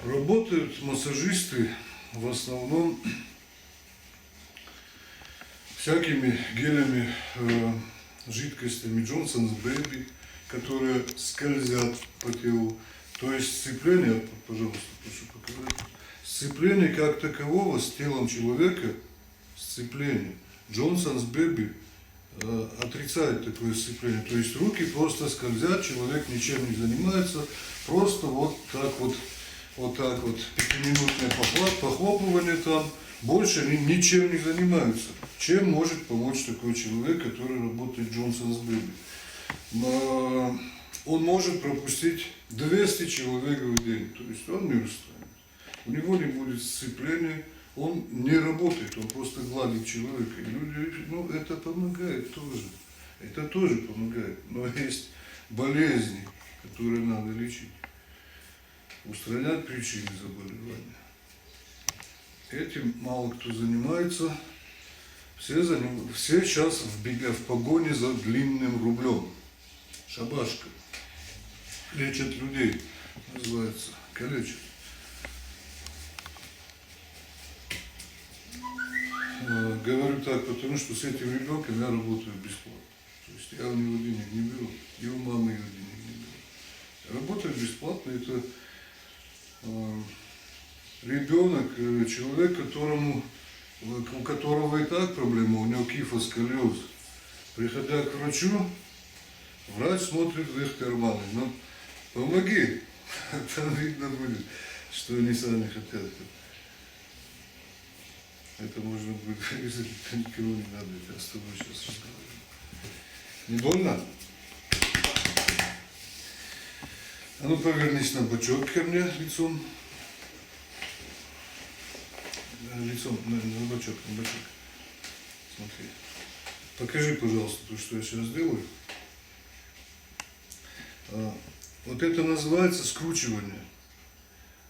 Работают массажисты в основном всякими гелями, жидкостями Johnson's Baby, которые скользят по телу. То есть сцепление, пожалуйста, прошу показать, сцепление как такового с телом человека, сцепление. Johnson's Baby отрицает такое сцепление. То есть руки просто скользят, человек ничем не занимается, просто вот так вот 5-минутное похлопывание там, больше они ничем не занимаются. Чем может помочь такой человек, который работает Johnson's Baby? Он может пропустить 200 человек в день, то есть он не устранит. У него не будет сцепления, он не работает, он просто гладит человека. И люди, это помогает тоже. Это тоже помогает. Но есть болезни, которые надо лечить. Устранять причины заболевания. Этим мало кто занимается. Все сейчас в погоне за длинным рублем. Шабашка. Лечат людей, называется. Калечат. Говорю так, потому что с этим ребенком я работаю бесплатно. То есть я у него денег не беру, и у мамы его денег не беру. Работаю бесплатно, это ребенок, человек, у которого и так проблема, у него кифосколиоз. Приходя к врачу, врач смотрит в их карманы. Ну, помоги, там видно будет, что они сами хотят. Это можно будет вырезать, никому не надо, я с тобой сейчас разговариваю. Не больно? А ну повернись на бочок ко мне лицом. Лицом, на бочок, на бочок. Смотри. Покажи, пожалуйста, то, что я сейчас делаю. Вот это называется скручивание.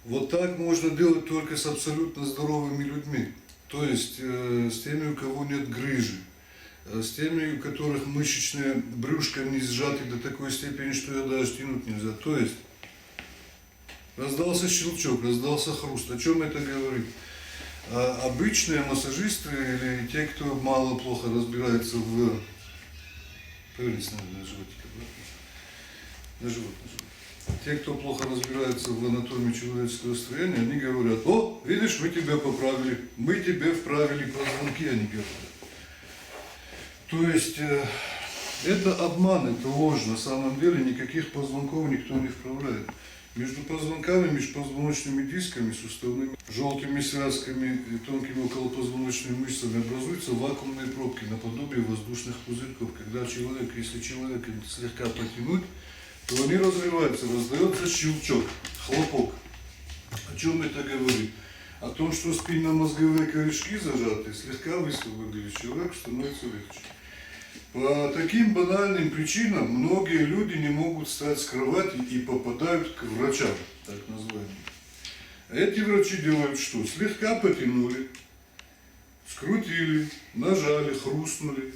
Вот так можно делать только с абсолютно здоровыми людьми. То есть с теми, у кого нет грыжи, с теми, у которых мышечные брюшко не сжаты до такой степени, что ее даже тянуть нельзя. То есть раздался щелчок, раздался хруст. О чем это говорит? Обычные массажисты или те, кто плохо разбирается в... Повернись на животик обратно. На живот. Те, кто плохо разбирается в анатомии человеческого строения, они говорят: о, видишь, мы тебя поправили, мы тебе вправили позвонки, они говорят. То есть это обман, это ложь. На самом деле никаких позвонков никто не вправляет. Между позвонками, межпозвоночными дисками, суставными, желтыми связками и тонкими околопозвоночными мышцами образуются вакуумные пробки наподобие воздушных пузырьков. Когда если человека слегка потянуть, то они разрываются, раздается щелчок, хлопок. О чем это говорит? О том, что спинномозговые корешки зажаты, слегка высвободили, человек становится легче. По таким банальным причинам многие люди не могут встать с кровати и попадают к врачам, так называемым. Эти врачи делают что? Слегка потянули, скрутили, нажали, хрустнули.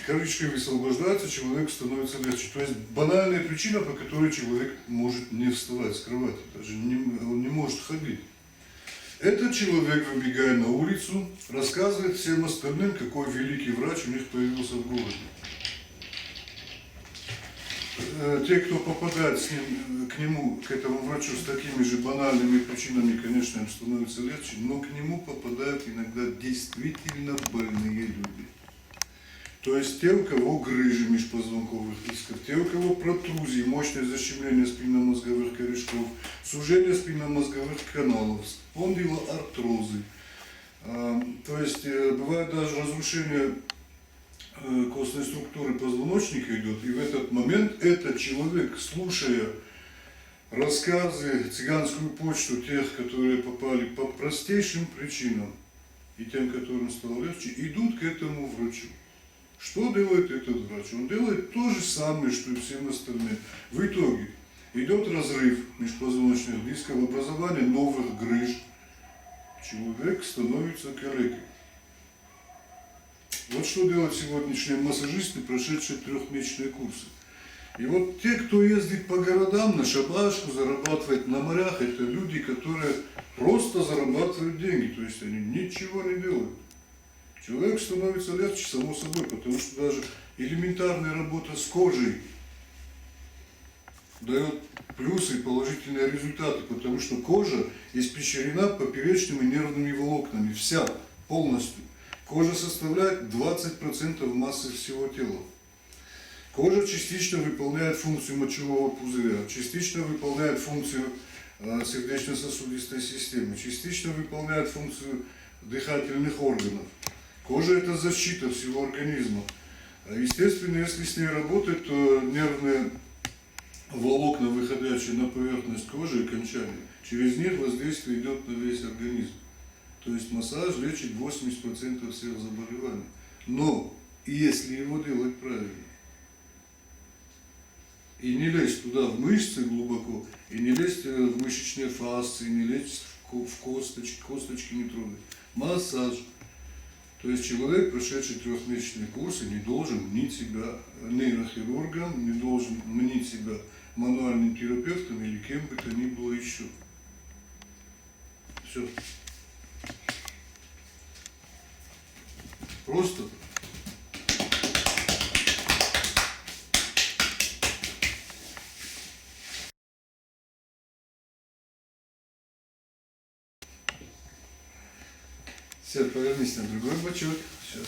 Корешки высвобождаются, человек становится легче. То есть банальная причина, по которой человек может не вставать с кровати, даже он не может ходить. Этот человек, выбегая на улицу, рассказывает всем остальным, какой великий врач у них появился в городе. Те, кто попадает к этому врачу с такими же банальными причинами, конечно, им становится легче, но к нему попадают иногда действительно больные люди. То есть те, у кого грыжи межпозвонковых дисков, те, у кого протрузии, мощное защемление спинномозговых корешков, сужение спинномозговых каналов, спондилоартрозы. То есть бывает даже разрушение костной структуры позвоночника идет, и в этот момент этот человек, слушая рассказы, цыганскую почту тех, которые попали по простейшим причинам, и тем, которым стало легче, идут к этому врачу. Что делает этот врач? Он делает то же самое, что и всем остальным. В итоге идет разрыв межпозвоночных дисков, образование новых грыж. Человек становится калекой. Вот что делают сегодняшние массажисты, прошедшие 3-месячные курсы. И вот те, кто ездит по городам на шабашку, зарабатывает на морях, это люди, которые просто зарабатывают деньги, то есть они ничего не делают. Человек становится легче, само собой, потому что даже элементарная работа с кожей дает плюсы и положительные результаты, потому что кожа испещрена поперечными нервными волокнами, вся, полностью. Кожа составляет 20% массы всего тела. Кожа частично выполняет функцию мочевого пузыря, частично выполняет функцию сердечно-сосудистой системы, частично выполняет функцию дыхательных органов. Кожа – это защита всего организма. Естественно, если с ней работать, то нервные волокна, выходящие на поверхность кожи и окончания, через них воздействие идет на весь организм. То есть массаж лечит 80% всех заболеваний. Но если его делать правильно, и не лезть туда в мышцы глубоко, и не лезть в мышечные фасции, не лезть в косточки, косточки не трогать. Массаж. То есть человек, прошедший трехмесячные курсы, не должен мнить себя нейрохирургом, не должен мнить себя мануальным терапевтом или кем бы то ни было еще. Все. Просто. Все, повернись на другой бочок. Сейчас.